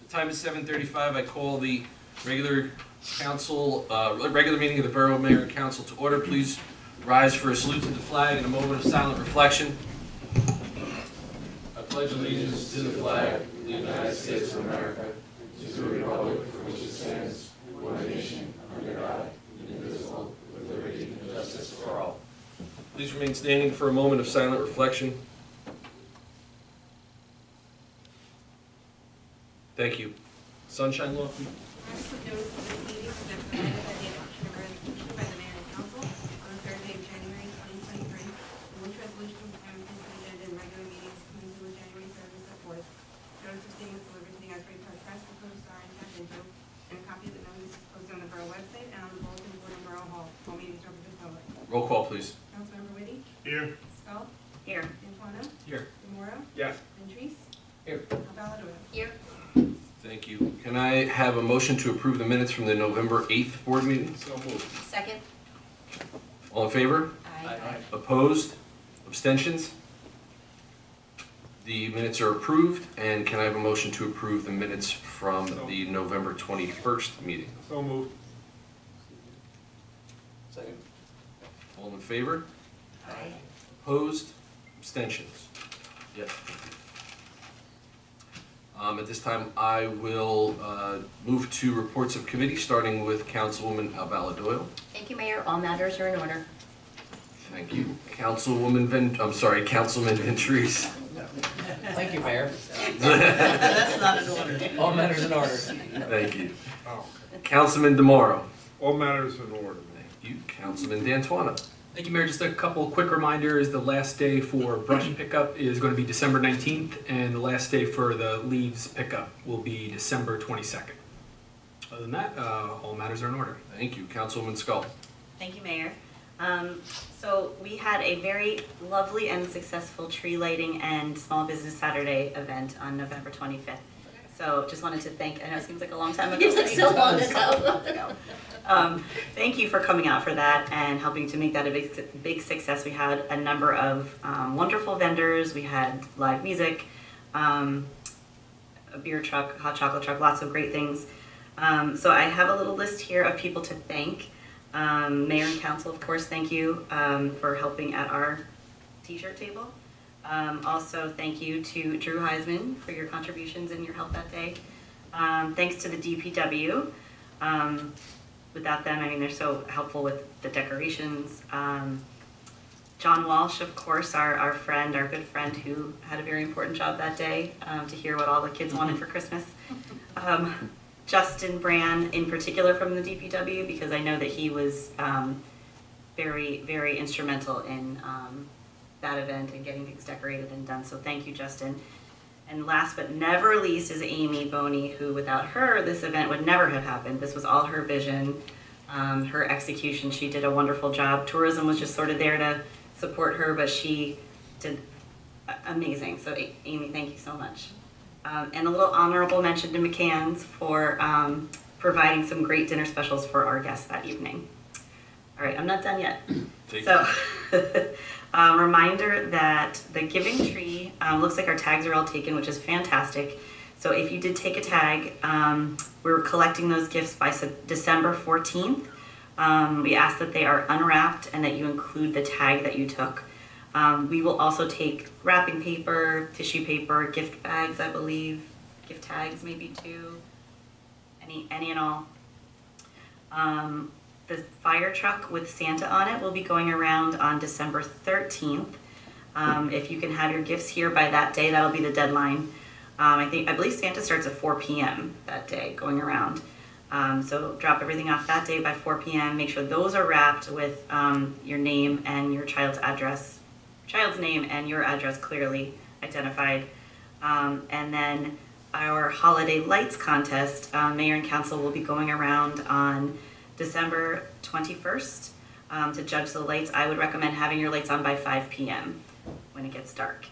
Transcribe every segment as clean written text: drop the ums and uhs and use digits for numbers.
Time is 7:35. I call the regular meeting of the Borough Mayor and Council to order. Please rise for a salute to the flag and a moment of silent reflection. I pledge allegiance to the flag of the United States of America, to the republic for which it stands, one nation, under God, indivisible, with liberty and justice for all. Please remain standing for a moment of silent reflection. Thank you. Sunshine Law, please. Notice of this meeting was provided by the adoption of a resolution by the Mayor and Council on the 3rd day of January 2023, in which resolution requirements for the agenda and regular meetings commencing with January 3rd and so forth. Notice of same was delivered to the Asbury Park Press, the Post-Star, and tapped into, and a copy of the notice is posted on the Borough website and on the bulletin board in Borough Hall. All meetings are open to the public. Roll call, please. Councilmember Whitty? Here. Stahl? Here. Antoine? Here. DeMora? Yes. Ventrice? Here. Alvalador? Here. Thank you. Can I have a motion to approve the minutes from the November 8th board meeting? So moved. Second. All in favor? Aye. Opposed? Abstentions? The minutes are approved, and can I have a motion to approve the minutes from the November 21st meeting? So moved. Second. All in favor? Aye. Opposed? Abstentions? Yes. At this time, I will move to reports of committee, starting with Councilwoman Alvala-Doyle. Thank you, Mayor. All matters are in order. Thank you. Councilman Ventrice. Thank you, Mayor. That's not in order. All matters in order. Thank you. Oh. Councilman DeMauro. All matters in order. Thank you. Councilman D'Antuono. Thank you, Mayor. Just a couple quick reminders. The last day for brush pickup is going to be December 19th, and the last day for the leaves pickup will be December 22nd. Other than that, all matters are in order. Thank you. Councilwoman Scull. Thank you, Mayor. So we had a very lovely and successful tree lighting and Small Business Saturday event on November 25th. So just wanted to thank, I know it seems like a long time ago. Seems like so long ago. Thank you for coming out for that and helping to make that a big success. We had a number of wonderful vendors. We had live music, a beer truck, hot chocolate truck, lots of great things. So I have a little list here of people to thank. Mayor and Council, of course, thank you for helping at our t-shirt table. Also, thank you to Drew Heisman for your contributions and your help that day. Thanks to the DPW. Without them, I mean, they're so helpful with the decorations. John Walsh, of course, our friend, our good friend, who had a very important job that day to hear what all the kids wanted for Christmas. Justin Brand, in particular from the DPW, because I know that he was very, very instrumental in that event and getting things decorated and done. So thank you, Justin. And last but never least is Amy Boney, who without her, this event would never have happened. This was all her vision, her execution. She did a wonderful job. Tourism was just sort of there to support her, but she did amazing. So Amy, thank you so much. And a little honorable mention to McCann's for providing some great dinner specials for our guests that evening. All right, I'm not done yet. Reminder that the Giving Tree, looks like our tags are all taken, which is fantastic. So if you did take a tag, we're collecting those gifts by December 14th. We ask that they are unwrapped and that you include the tag that you took. We will also take wrapping paper, tissue paper, gift bags, I believe, gift tags maybe too, any and all. The fire truck with Santa on it will be going around on December 13th. If you can have your gifts here by that day, that'll be the deadline. I believe Santa starts at 4 p.m. that day, going around. So drop everything off that day by 4 p.m. Make sure those are wrapped with your name and your child's name and your address clearly identified. And then our holiday lights contest, Mayor and Council will be going around on December 21st to judge the lights. I would recommend having your lights on by 5 p.m. when it gets dark.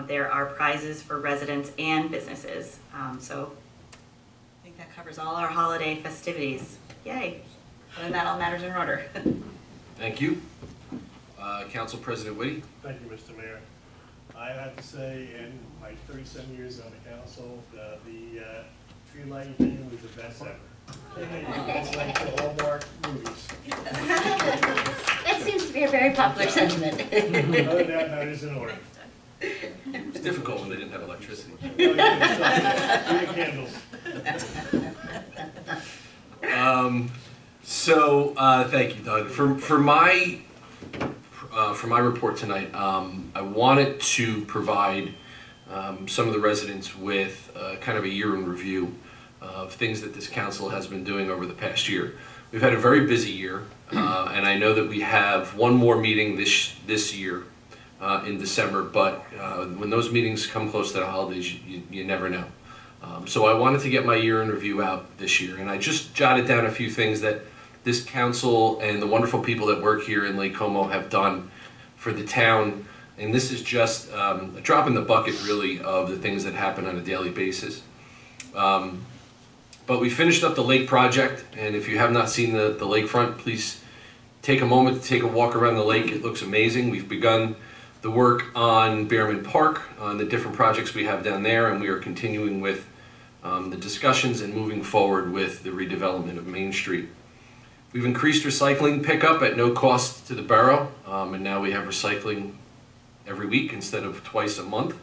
There are prizes for residents and businesses. So I think that covers all our holiday festivities. Yay. Other than that, all matters in order. Thank you. Council President Whitty. Thank you, Mr. Mayor. I have to say, in my 37 years on the council, the tree lighting thing was the best ever. It's like the Hallmark movies. That seems to be a very popular sentiment. Other than that, that is in order. It's difficult when they didn't have electricity. Read the candles. Thank you, Doug. For my report tonight, I wanted to provide some of the residents with kind of a year in review of things that this council has been doing over the past year. We've had a very busy year, and I know that we have one more meeting this year in December, but when those meetings come close to the holidays, you never know. So I wanted to get my year in review out this year, and I just jotted down a few things that this council and the wonderful people that work here in Lake Como have done for the town. And this is just a drop in the bucket, really, of the things that happen on a daily basis. But we finished up the lake project, and if you have not seen the lakefront, please take a moment to take a walk around the lake. It looks amazing. We've begun the work on Behrman Park, on the different projects we have down there, and we are continuing with the discussions and moving forward with the redevelopment of Main Street. We've increased recycling pickup at no cost to the borough, and now we have recycling every week instead of twice a month.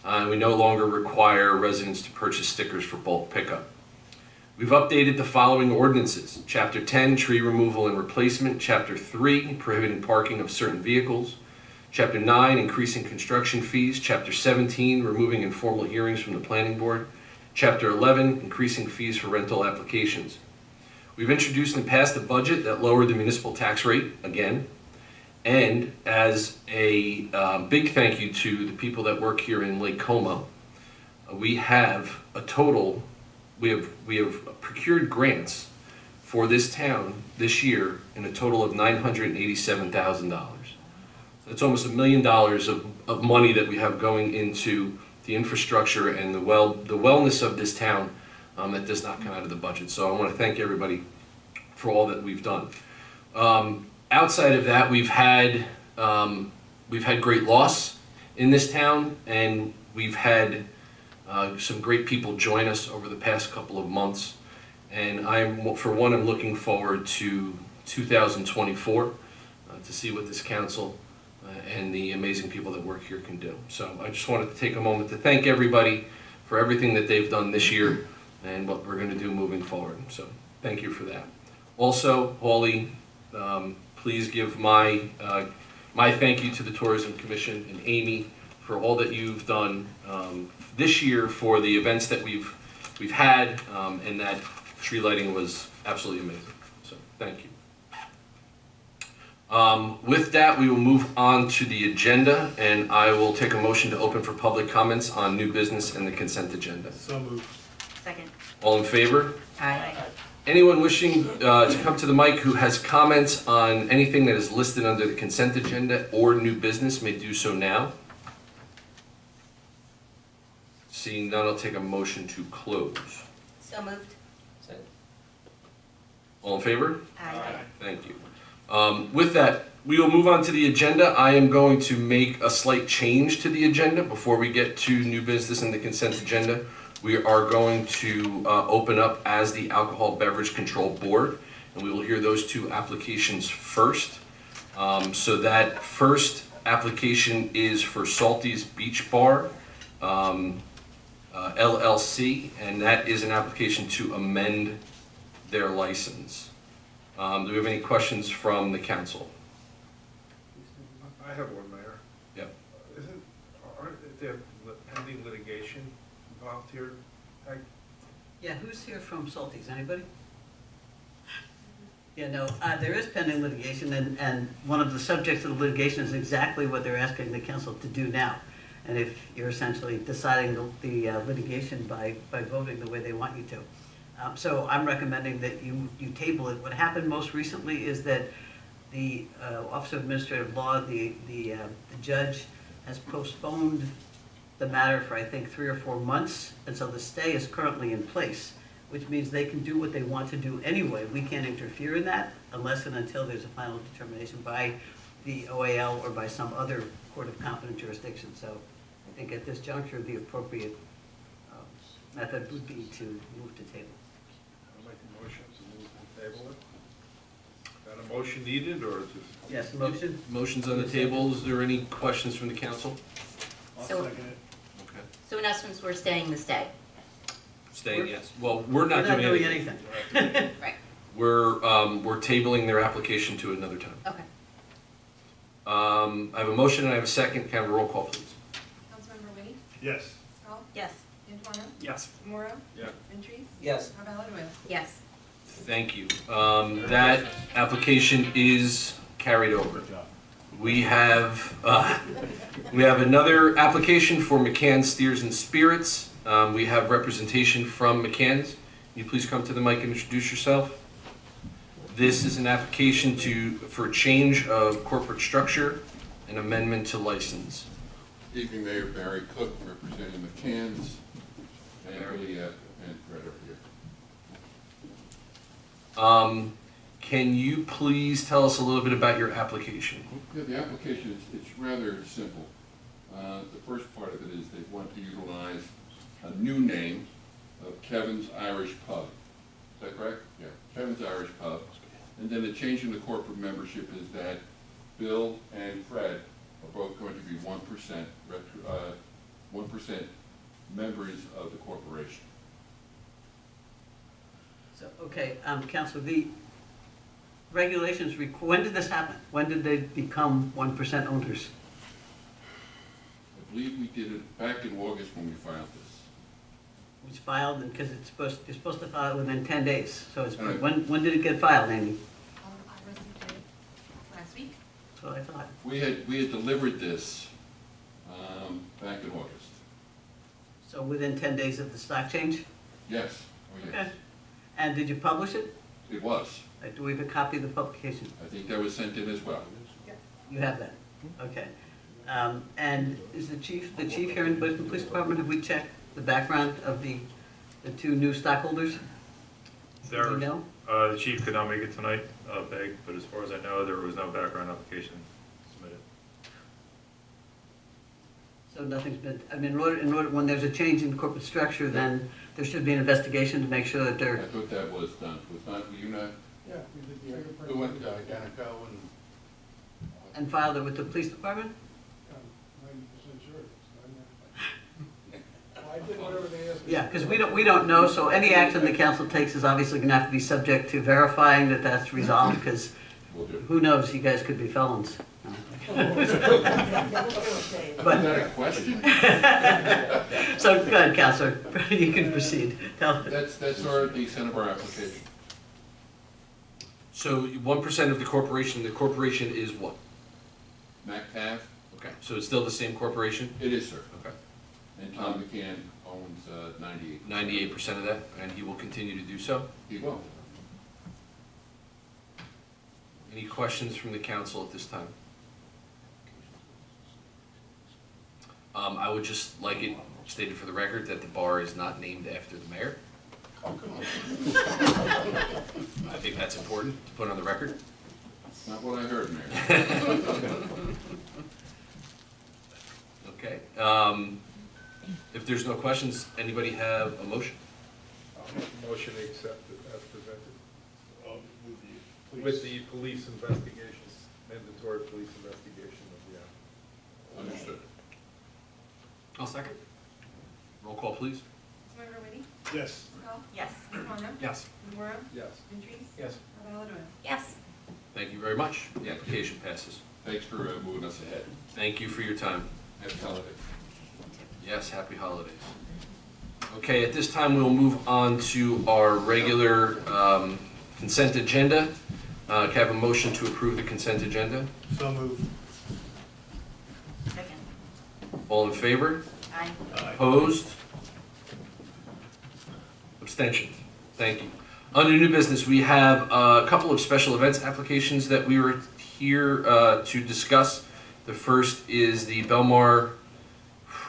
We no longer require residents to purchase stickers for bulk pickup. We've updated the following ordinances: Chapter 10, tree removal and replacement; Chapter 3, prohibiting parking of certain vehicles; Chapter 9, increasing construction fees; Chapter 17, removing informal hearings from the planning board; Chapter 11, increasing fees for rental applications. We've introduced and passed a budget that lowered the municipal tax rate again. And as a big thank you to the people that work here in Lake Como, we have procured grants for this town this year in a total of $987,000. So that's almost $1 million of money that we have going into the infrastructure and the wellness of this town that does not come out of the budget. So I want to thank everybody for all that we've done. Outside of that, we've had great loss in this town, and we've had some great people join us over the past couple of months. And I'm looking forward to 2024 to see what this council and the amazing people that work here can do. So I just wanted to take a moment to thank everybody for everything that they've done this year and what we're going to do moving forward. So thank you for that. Also, Paulie, please give my thank you to the Tourism Commission and Amy for all that you've done this year for the events that we've had, and that tree lighting was absolutely amazing. So thank you. With that, we will move on to the agenda, and I will take a motion to open for public comments on new business and the consent agenda. So moved. Second. All in favor? Aye. Anyone wishing to come to the mic who has comments on anything that is listed under the consent agenda or new business may do so now. Seeing none, I'll take a motion to close. So moved. All in favor? Aye. Thank you. With that, we will move on to the agenda. I am going to make a slight change to the agenda before we get to new business and the consent agenda. We are going to open up as the Alcohol Beverage Control Board, and we will hear those two applications first. So that first application is for Salty's Beach Bar, LLC, and that is an application to amend their license. Do we have any questions from the council? I have one, Mayor. Yep. Aren't there pending litigation involved here? Yeah, who's here from Salty's? Anybody? Yeah, no, there is pending litigation, and one of the subjects of the litigation is exactly what they're asking the council to do now. And if you're essentially deciding the litigation by voting the way they want you to. So I'm recommending that you table it. What happened most recently is that the Office of Administrative Law, the judge, has postponed the matter for, I think, 3 or 4 months, and so the stay is currently in place, which means they can do what they want to do anyway. We can't interfere in that unless and until there's a final determination by the OAL or by some other court of competent jurisdiction. So I think at this juncture, the appropriate method would be to move to table. I'll make a motion to move to table it. Got a motion needed, or just? Yes, motion? Motion's on the table. Is there any questions from the council? I'll So- second it. Okay. So in essence, we're staying the stay. Staying, yes. Well, we're not doing anything. Right. We're tabling their application to another time. Okay. I have a motion and I have a second. Can I have a roll call, please? Councilmember Winnie? Yes. Stahl? Yes. Antoine? Yes. Demora? Yeah. Ventrice? Yes. Alvarado? Yes. Thank you. That application is carried over. We have another application for McCann's Steers and Spirits. We have representation from McCann's. Can you please come to the mic and introduce yourself? This is an application for change of corporate structure and amendment to license. Evening, Mayor Barry Cook, representing McCann's, and Billy and Fred are here. Can you please tell us a little bit about your application? Yeah, the application, it's rather simple. The first part of it is they want to utilize a new name of Kevin's Irish Pub. Is that correct? Yeah, Kevin's Irish Pub. And then the change in the corporate membership is that Bill and Fred are both going to be 1% members of the corporation. So, okay, Counselor, the regulations, when did this happen? When did they become 1% owners? I believe we did it back in August when we filed this. It was filed, because you're supposed to file it within 10 days. So it's, Right. when did it get filed, Amy? I received it last week. That's what I thought. We had delivered this back in August. So within 10 days of the stock change? Yes, oh yes, Okay. And did you publish it? it was. Do we have a copy of the publication? I think that was sent in as well. You have that? Okay. And is the chief here in Bozeman Police Department, have we checked the background of the two new stockholders? Do we know? The chief could not make it tonight, begged, but as far as I know, there was no background application submitted. So nothing's been, I mean, when there's a change in corporate structure, then there should be an investigation to make sure that I they're, thought that was done. Were you not? Yeah, we did the fingerprint. Who went to Danico and filed it with the police department? I'm 90% sure it's not. Well, I did whatever they asked me. Yeah, because we don't know, so any action the council takes is obviously gonna have to be subject to verifying that that's resolved, because Will do. who knows, you guys could be felons. Is that a question? So, go ahead, Counselor, you can proceed. That's our, the extent of our application. So 1% of the corporation is what? MacTav? Okay, so it's still the same corporation? It is, sir. Okay. And Tom McCann owns 98. 98% of that, and he will continue to do so? He will. Any questions from the council at this time? I would just like it stated for the record that the bar is not named after the mayor. Oh, come on. I think that's important to put on the record. Not what I heard, Mayor. Okay. If there's no questions, anybody have a motion? I'll make a motion to accept it as presented. With the police investigation, mandatory police investigation of the applicant. Understood. I'll second. Roll call, please. Councilmember Winnie? Yes. Stahl? Yes. Antoine? Yes. Demora? Yes. Ventrice? Yes. Alvarado? Yes. Thank you very much. The application passes. Thanks for moving us ahead. Thank you for your time. Happy holidays. Yes, happy holidays. Okay, at this time, we'll move on to our regular consent agenda. Can I have a motion to approve the consent agenda? So moved. Second. All in favor? Aye. Opposed? Abstentions? Thank you. Under new business, we have a couple of special events applications that we were here to discuss. The first is the Belmar,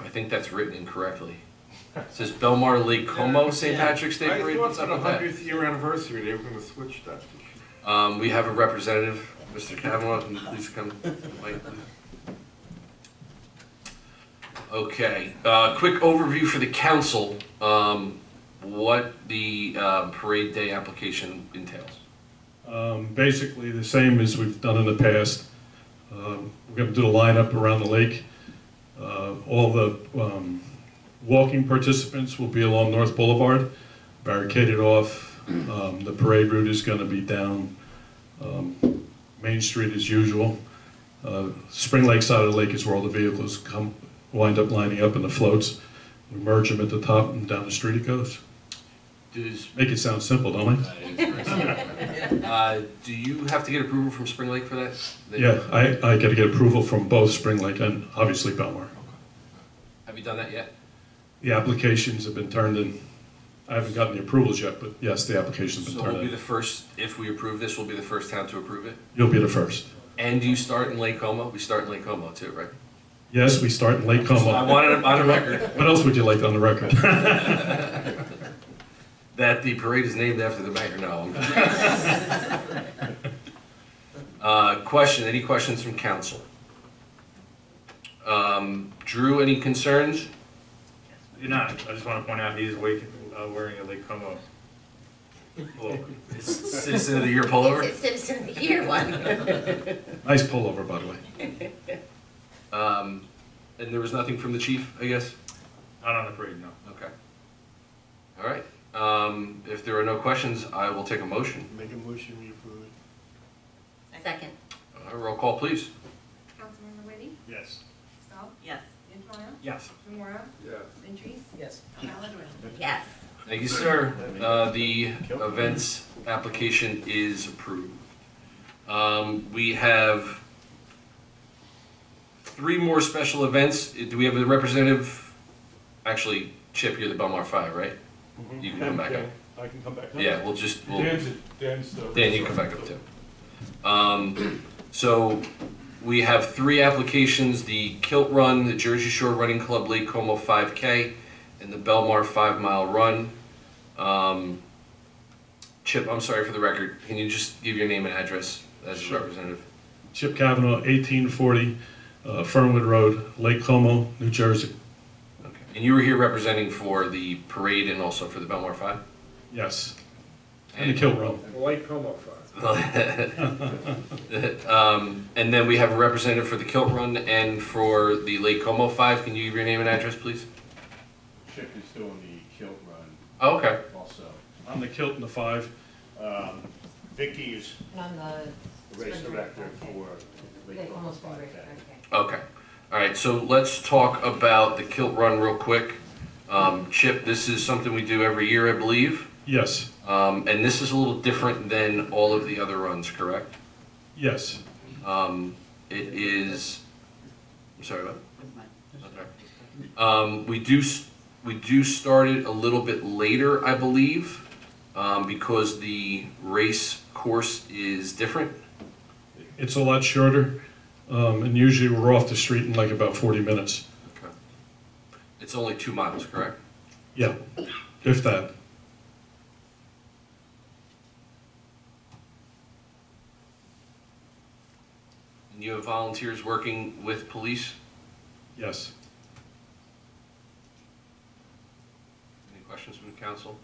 I think that's written incorrectly. It says Belmar Lake Como St. Patrick's Day Parade. What's up with that? 100th year anniversary, they were going to switch that. We have a representative, Mr. Kavanaugh, can you please come to the mic, please? Okay, quick overview for the council, what the parade day application entails. Basically the same as we've done in the past. We're going to do the lineup around the lake. All the walking participants will be along North Boulevard, barricaded off. The parade route is going to be down Main Street as usual. Spring Lake side of the lake is where all the vehicles wind up lining up in the floats. We merge them at the top and down the street it goes. Make it sound simple, don't I? Do you have to get approval from Spring Lake for that? Yeah, I got to get approval from both Spring Lake and obviously Belmar. Have you done that yet? The applications have been turned in. I haven't gotten the approvals yet, but yes, the applications have So been turned we'll be in. the first, if we approve this, we'll be the first town to approve it? You'll be the first. And do you start in Lake Como? We start in Lake Como too, right? Yes, we start in Lake Como. I wanted it on the record. What else would you like on the record? That the parade is named after the mayor, no. Any questions from council? Drew, any concerns? You're not. I just want to point out he's wearing a Lake Como pullover. Citizen of the Year pullover? It's Citizen of the Year one. Nice pullover, by the way. And there was nothing from the chief, I guess? Not on the parade, no. Okay. All right. If there are no questions, I will take a motion. Make a motion, we approve it. Second. Roll call, please. Councilmember Whitty? Yes. Stahl? Yes. Antoine? Yes. Demora? Yes. Ventrice? Yes. Valenzuela? Yes. Thank you, sir. The events application is approved. We have 3 more special events. Do we have a representative? Actually, Chip, you're the Belmar 5, right? You can come back up. I can come back up? Yeah, Dan's Dan, you can come back up too. So we have 3 applications, the Kilt Run, the Jersey Shore Running Club Lake Como 5K, and the Belmar 5-mile run. Chip, I'm sorry for the record, can you just give your name and address as a representative? Chip Kavanaugh, 1840 Fernwood Road, Lake Como, New Jersey. Okay. And you were here representing for the parade and also for the Belmar 5? Yes. And the Kilt Run. Lake Como 5. And then we have a representative for the Kilt Run and for the Lake Como 5. Can you give your name and address, please? Chip is doing the Kilt Run Oh, okay. also. I'm the Kilt and the 5. Vicky is And I'm the race director for Lake Como 5K. Okay. All right, so let's talk about the Kilt Run real quick. Chip, this is something we do every year, I believe. Yes. And this is a little different than all of the other runs, correct? Yes. It is, I'm sorry, what? Okay. We do start it a little bit later, I believe, because the race course is different. It's a lot shorter, and usually we're off the street in like about 40 minutes. Okay. It's only 2 miles, correct? Yeah, if that. And you have volunteers working with police? Yes. Any questions from the council?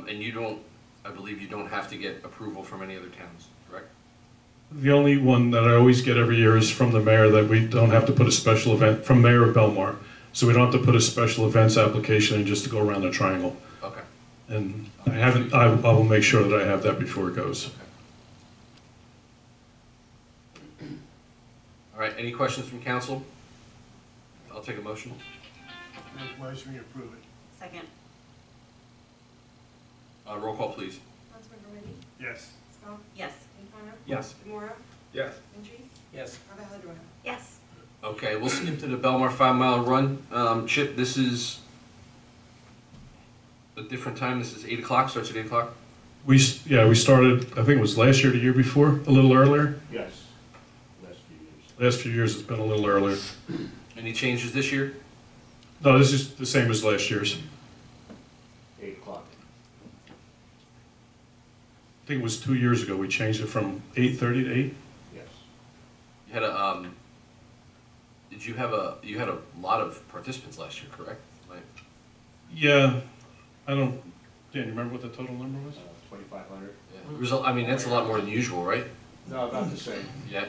And you don't, I believe you don't have to get approval from any other towns, correct? The only one that I always get every year is from the mayor, that we don't have to put a special event, from Mayor of Belmar. So we don't have to put a special events application in just to go around the triangle. Okay. And I will make sure that I have that before it goes. All right, any questions from council? I'll take a motion. Make a motion, we approve it. Second. Roll call, please. Councilmember Whitty? Yes. Stahl? Yes. Antoine? Yes. Demora? Yes. Ventrice? Yes. Valenzuela? Yes. Okay, we'll skip to the Belmar 5-mile run. Chip, this is a different time. This is 8 o'clock, starts at 8 o'clock? We started, I think it was last year, the year before, a little earlier. Yes, last few years. Last few years it's been a little earlier. Any changes this year? No, this is the same as last year's. 8 o'clock. I think it was 2 years ago, we changed it from 8:30 to 8. Yes. You had a Did you have you had a lot of participants last year, correct? Like, Yeah, I don't, Dan, you remember what the total number was? 2,500. yeah. It was, I mean, that's a lot more than usual, right? No, about the same. Yeah.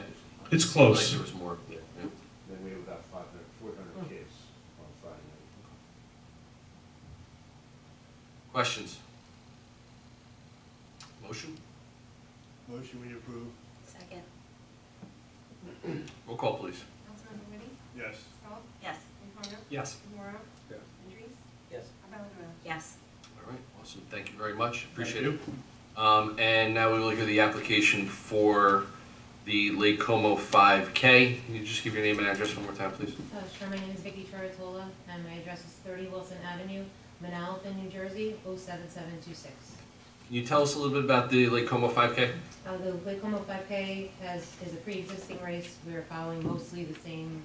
It's Like close. there was more. Yeah. Yeah. Then we have about 400 kids on Friday night. Questions? Motion? Motion we approve. Second. Roll call, please. Councilmember Whitty? Yes. Stahl? Yes. McCormick? Yes. Morrow? Yes. Idris? Yes. Abelard. Yes. All right, awesome. Thank you very much. Appreciate Thank it. And now we will hear the application for the Lake Como 5K. Can you just give your name and address one more time, please? Sure, my name is Vicki Toratola, and my address is 30 Wilson Avenue, Manalapan, New Jersey, 07726. Can you tell us a little bit about the Lake Como 5K? The Lake Como 5K is a pre-existing race. We're following mostly the same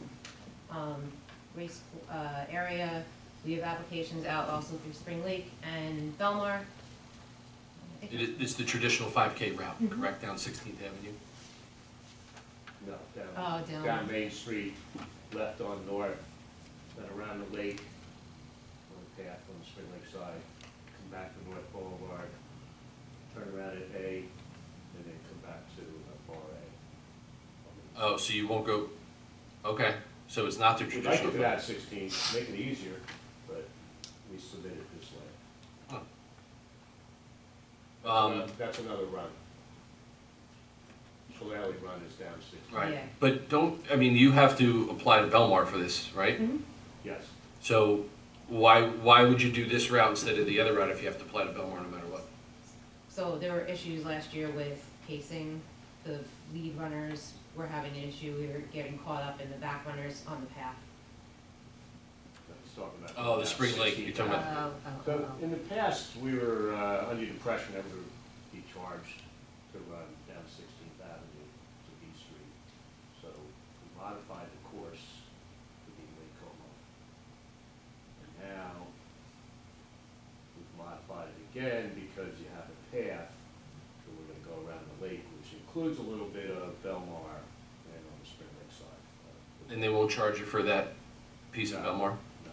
race area. We have applications out also through Spring Lake and Belmar. It's the traditional 5K route, correct, down 16th Avenue? No, down. down Main Street, left on north, then around the lake, on the path on the Spring Lake side, come back to North Boulevard, turn around at A, and then come back to Bar A. Oh, so you won't go, okay, so it's not the We'd like to traditional. do that 16, make it easier, but we submit it this way. That's another run. Shillelagh Run is down 16. Right, Yeah. but don't, I mean, you have to apply to Belmar for this, right? Yes. So why would you do this route instead of the other route if you have to apply to Belmar no matter what? So there were issues last year with pacing. The lead runners were having an issue. We were getting caught up in the back runners on the path. Let's talk about Oh, the down Spring Lake, 16. you're talking about. So in the past, we were under the impression that we would be charged to run down 16th Avenue to B Street. So we modified the course to be Lake Como. And now we've modified it again because you have a path, so we're gonna go around the lake, which includes a little bit of Belmar and on the Spring Lake side. And they won't charge you for that piece of No. Belmar? No.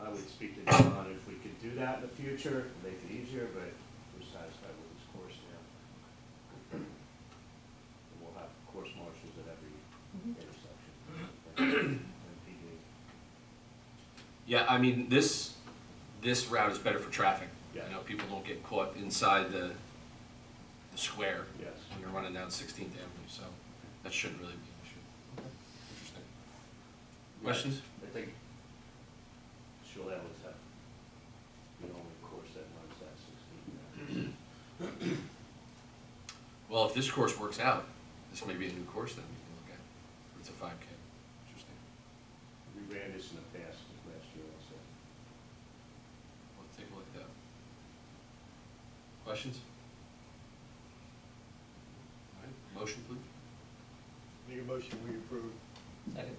I would speak to John if we could do that in the future, make it easier, but we're satisfied with this course now. And we'll have course marshals at every intersection. And PD. Yeah, I mean, this route is better for traffic. Yeah. You know, people don't get caught inside the square Yes. when you're running down 16th Avenue, so that shouldn't really be an issue. Okay, interesting. Questions? I think Shillelagh was the only course that runs that 16th. Well, if this course works out, this may be a new course then we can look at. It's a 5K. Interesting. We ran this in the past, last year also. Let's take a look at that. Questions? All right, motion, please. Make a motion we approve. Second.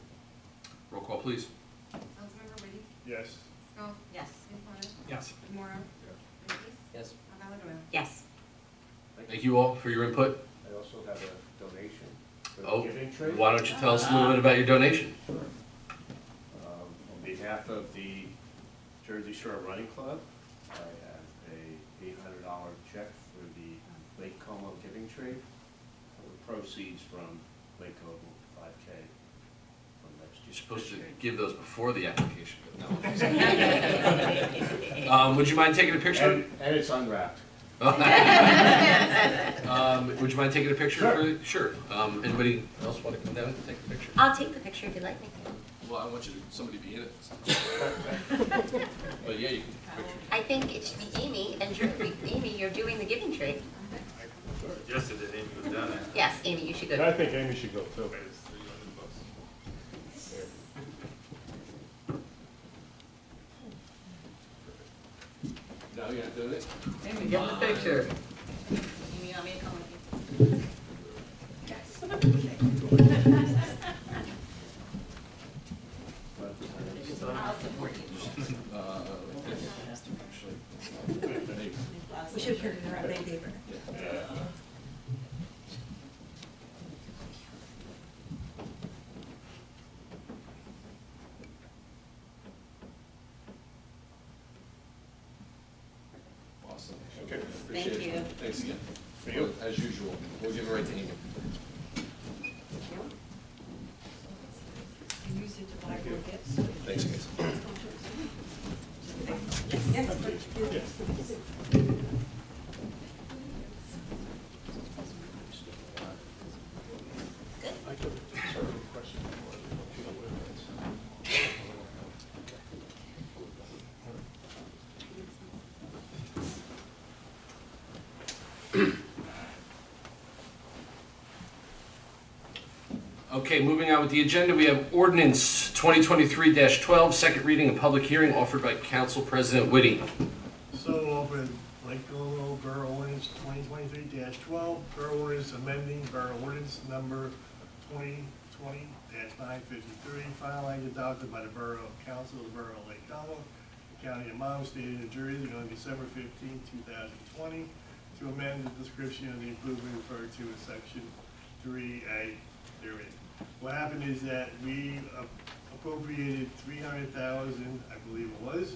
Roll call, please. Councilmember Whitty? Yes. Stahl? Yes. McCormick? Yes. Morrow? Idris? Yes. Abelard. Yes. Thank you all for your input. I also have a donation for the Oh, Giving Tree. why don't you tell us a little bit about your donation? Sure. On behalf of the Jersey Shore Running Club, I have a $800 check for the Lake Como Giving Tree, with proceeds from Lake Como 5K from next year. You're supposed to give those before the application, but no. Would you mind taking a picture? And it's unwrapped. Would you mind taking a picture? Sure. Anybody else want to come down and take a picture? I'll take the picture if you'd like me to. Well, I want you to, somebody be in it. But yeah, you can take a picture. I think it should be Amy, and Amy, you're doing the giving tree. Yesterday, Amy was down there. Yes, Amy, you should go. I think Amy should go too. Now you're not doing it? Amy, get the picture. You want me to come with you? I'll support you. We should put it in our paper. Okay, Thank appreciate it. you. Thanks again. For you, as usual, we'll give it right to Amy. Use it to buy more gifts. Thanks, guys. I could start with a question. Okay, moving on with the agenda, we have ordinance 2023-12, second reading and public hearing offered by Council President Whitty. So over Lake Como Borough Ordinance 2023-12, Borough Ordinance amending Borough Ordinance number 2020-953, finalized adopted by the Borough Council of the Borough of Lake Como, the County of Monmouth, State of New Jersey, on December 15, 2020, to amend the description of the improvement referred to in section 3A therein. What happened is that we appropriated $300,000, I believe it was,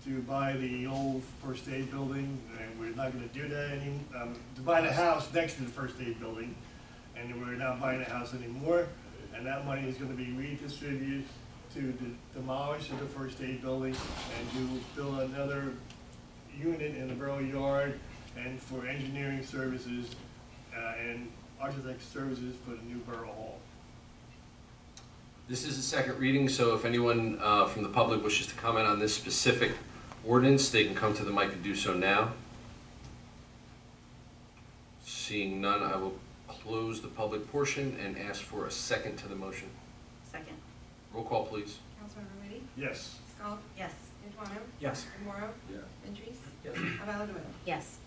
to buy the old first aid building, and we're not gonna do that to buy the house next to the first aid building, and we're not buying the house anymore, and that money is gonna be redistributed to demolish the first aid building and to build another unit in the borough yard, and for engineering services, and architect services for the new borough hall. This is the second reading, so if anyone from the public wishes to comment on this specific ordinance, they can come to the mic and do so now. Seeing none, I will close the public portion and ask for a second to the motion. Second. Roll call, please. Councilmember Ready? Yes. Skull? Yes. Antoine? Yes. Moro? Yes. Ventries? Yes. Avalado? Yes.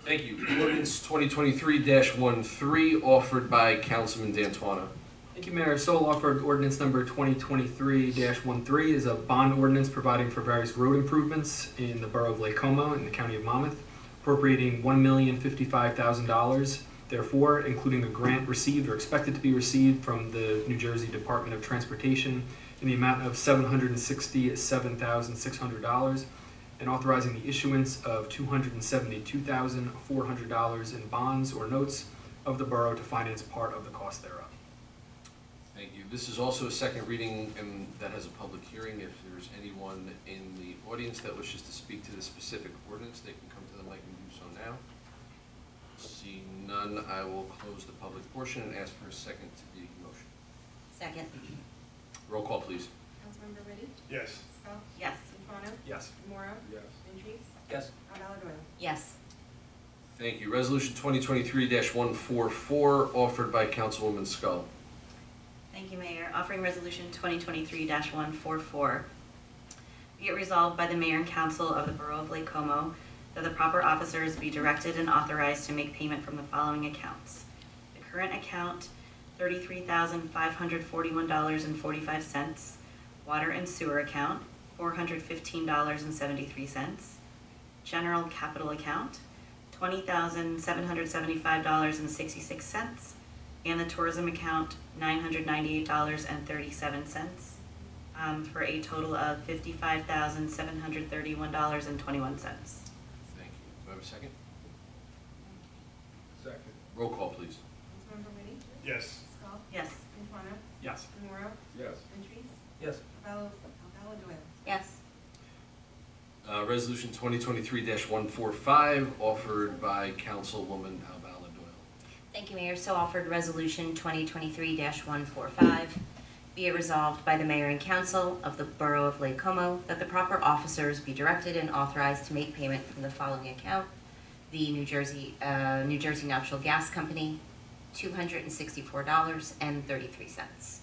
Thank you. Ordinance 2023-13 offered by Councilman D'Antuono. Thank you, Mayor. So offered ordinance number 2023-13 is a bond ordinance providing for various road improvements in the borough of Lake Como in the county of Monmouth, appropriating $1,055,000. Therefore, including a grant received or expected to be received from the New Jersey Department of Transportation in the amount of $767,600, and authorizing the issuance of $272,400 in bonds or notes of the borough to finance part of the cost thereof. Thank you. This is also a second reading and that has a public hearing. If there's anyone in the audience that wishes to speak to this specific ordinance, they can come to the mic and do so now. Seeing none, I will close the public portion and ask for a second to the motion. Second. Roll call, please. Councilmember Ready? Yes. Skull? Yes. Antoine? Yes. Moro? Yes. Ventries? Yes. Avalado? Yes. Thank you. Resolution 2023-144 offered by Councilwoman Scull. Thank you, Mayor. Offering resolution 2023-144. Be it resolved by the Mayor and Council of the Borough of Lake Como that the proper officers be directed and authorized to make payment from the following accounts. The current account, $33,541.45. Water and sewer account, $415.73. General capital account, $20,775.66. And the tourism account, $998.37, for a total of $55,731.21. Thank you. Do I have a second? Second. Roll call, please. Councilmember Ready? Yes. Skull? Yes. Antoine? Yes. Moro? Yes. Ventries? Yes. Avalado? Yes. Resolution 2023-145 offered by Councilwoman Albala Doyle. Thank you, Mayor. So offered resolution 2023-145. Be it resolved by the Mayor and Council of the Borough of Lake Como that the proper officers be directed and authorized to make payment from the following account. The New Jersey Natural Gas Company, $264.33.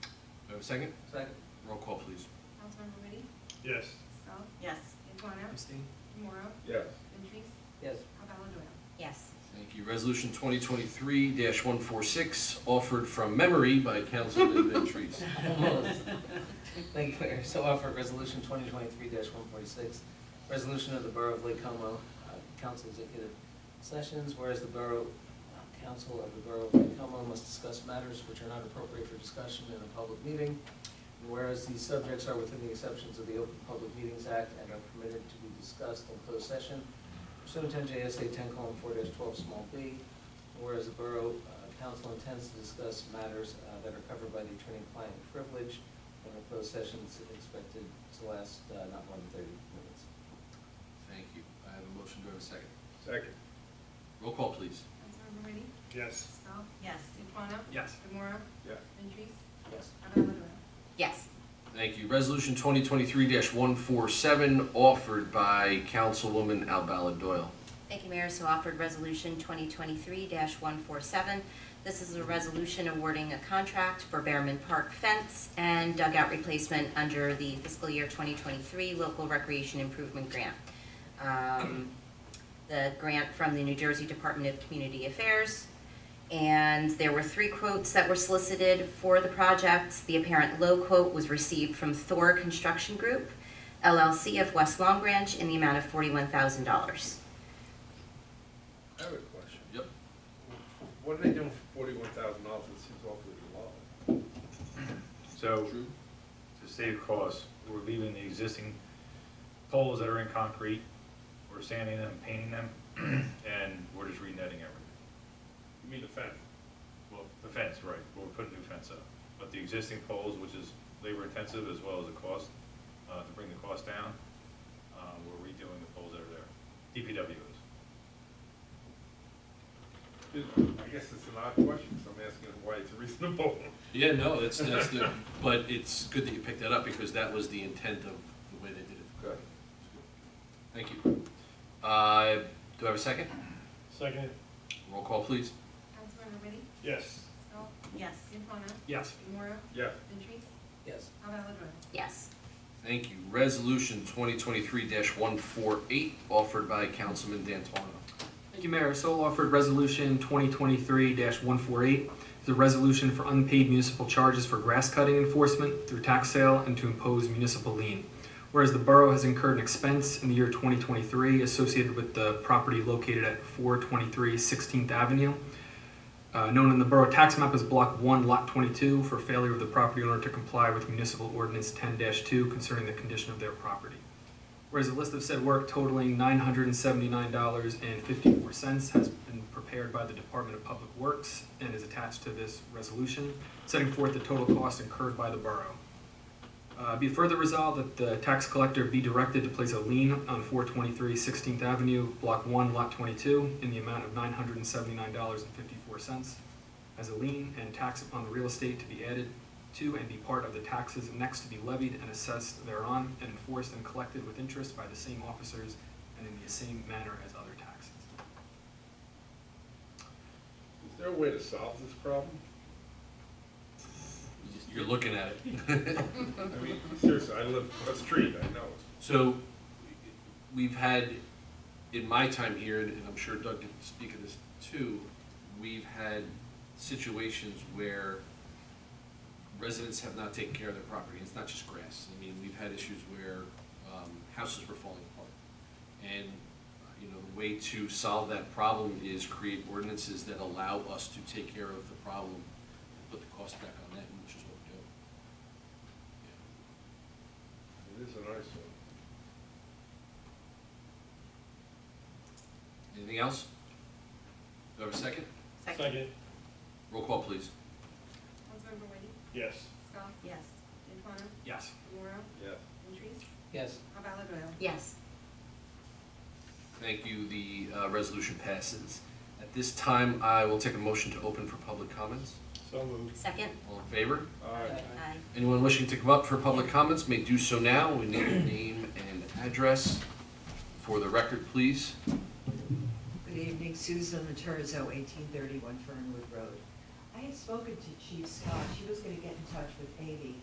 Do I have a second? Second. Roll call, please. Councilmember Ready? Yes. Skull? Yes. Antoine? Abstain. Moro? Yes. Ventries? Yes. Avalado? Yes. Thank you. Resolution 2023-146 offered from memory by Councilman Ventries. Thank you, Mayor. So offered resolution 2023-146, resolution of the Borough of Lake Como, council executive sessions, whereas the Borough Council of the Borough of Lake Como must discuss matters which are not appropriate for discussion in a public meeting. And whereas these subjects are within the exceptions of the Open Public Meetings Act and are permitted to be discussed in closed session pursuant to NJSA 10:4-12 small b, and whereas the Borough Council intends to discuss matters that are covered by the attorney-client privilege, and the closed session is expected to last not more than 30 minutes. Thank you. I have a motion. Do I have a second? Second. Roll call, please. Councilmember Ready? Yes. Stahl? Yes. Dupont? Yes. Demora? Yeah. Ventries? Yes. Avalon? Yes. Thank you. Resolution 2023-147, offered by Councilwoman Albala Doyle. Thank you, Mayor. So offered resolution 2023-147. This is a resolution awarding a contract for Bearman Park fence and dugout replacement under the fiscal year 2023 local recreation improvement grant. The grant from the New Jersey Department of Community Affairs. And there were 3 quotes that were solicited for the project. The apparent low quote was received from Thor Construction Group, LLC of West Long Branch, in the amount of $41,000. I have a question. Yep. What are they doing for $41,000? It seems awfully low. So, to save costs, we're leaving the existing poles that are in concrete, we're sanding them, painting them, and we're just re-netting everything. You mean the fence? Well, the fence, right, we're putting new fence up. But the existing poles, which is labor intensive as well as the cost, to bring the cost down, we're redoing the poles that are there. DPW is. I guess it's an odd question, so I'm asking why it's reasonable. Yeah, no, that's the, but it's good that you picked that up because that was the intent of the way they did it. Good. Thank you. Do I have a second? Second. Roll call, please. Councilmember Ready? Yes. Stahl? Yes. Dupont? Yes. Demora? Yeah. Ventries? Yes. Avalon? Yes. Thank you. Resolution 2023-148, offered by Councilman D'Antuono. Thank you, Mayor. So offered resolution 2023-148 is a resolution for unpaid municipal charges for grass cutting enforcement through tax sale and to impose municipal lien. Whereas the borough has incurred an expense in the year 2023 associated with the property located at 423 16th Avenue, known in the borough tax map as Block 1, Lot 22, for failure of the property owner to comply with Municipal Ordinance 10-2 concerning the condition of their property. Whereas a list of said work totaling $979.54 has been prepared by the Department of Public Works and is attached to this resolution, setting forth the total cost incurred by the borough. Be further resolved that the tax collector be directed to place a lien on 423 16th Avenue, Block 1, Lot 22, in the amount of $979.54 as a lien and tax upon the real estate to be added to and be part of the taxes next to be levied and assessed thereon and enforced and collected with interest by the same officers and in the same manner as other taxes. Is there a way to solve this problem? You're looking at it. I mean, seriously, I live across the street, I know. So, we've had, in my time here, and I'm sure Doug can speak of this too, we've had situations where residents have not taken care of their property. It's not just grass. I mean, we've had issues where houses were falling apart. And, you know, the way to solve that problem is create ordinances that allow us to take care of the problem and put the cost back on them, which is what we're doing. It is an eyesore. Anything else? Do I have a second? Second. Roll call, please. Councilmember Ready? Yes. Stahl? Yes. Dupont? Yes. Demora? Yeah. Ventries? Yes. Avalon? Yes. Thank you. The resolution passes. At this time, I will take a motion to open for public comments. So moved. Second? All in favor? Aye. Aye. Anyone wishing to come up for public comments may do so now. We need a name and address. For the record, please. Good evening, Susan Materzo, 1831 Fernwood Road. I had spoken to Chief Scott. She was going to get in touch with Amy.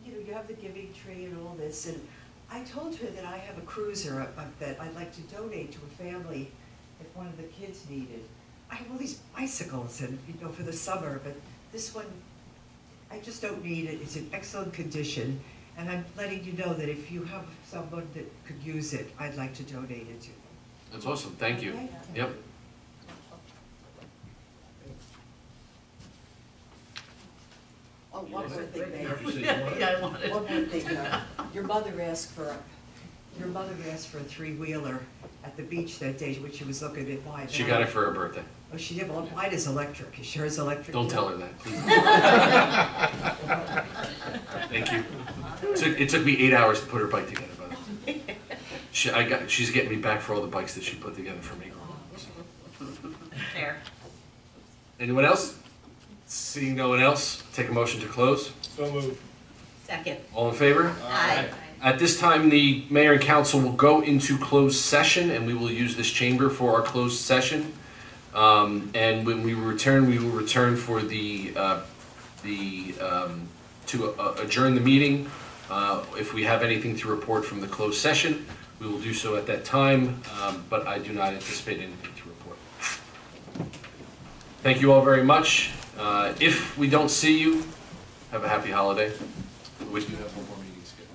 You know, you have the giving tree and all this, and I told her that I have a cruiser that I'd like to donate to a family if one of the kids needed. I have all these bicycles and, you know, for the summer, but this one, I just don't need it. It's in excellent condition, and I'm letting you know that if you have someone that could use it, I'd like to donate it to them. That's awesome. Thank you. Okay? Yep. Oh, one more thing, Mayor. You said you wanted- Yeah, I wanted. One more thing, your mother asked for a three-wheeler at the beach that day, which she was looking at mine. She got it for her birthday. Oh, she did, well, mine is electric, is yours electric? Don't too? tell her that, please. Thank you. It took me 8 hours to put her bike together, by the way. She's getting me back for all the bikes that she put together for me. Fair. Anyone else? Seeing no one else, take a motion to close. So moved. Second. All in favor? Aye. At this time, the mayor and council will go into closed session, and we will use this chamber for our closed session. And when we return, we will return for to adjourn the meeting. If we have anything to report from the closed session, we will do so at that time, but I do not anticipate anything to report. Thank you all very much. If we don't see you, have a happy holiday. We do have one more meeting scheduled.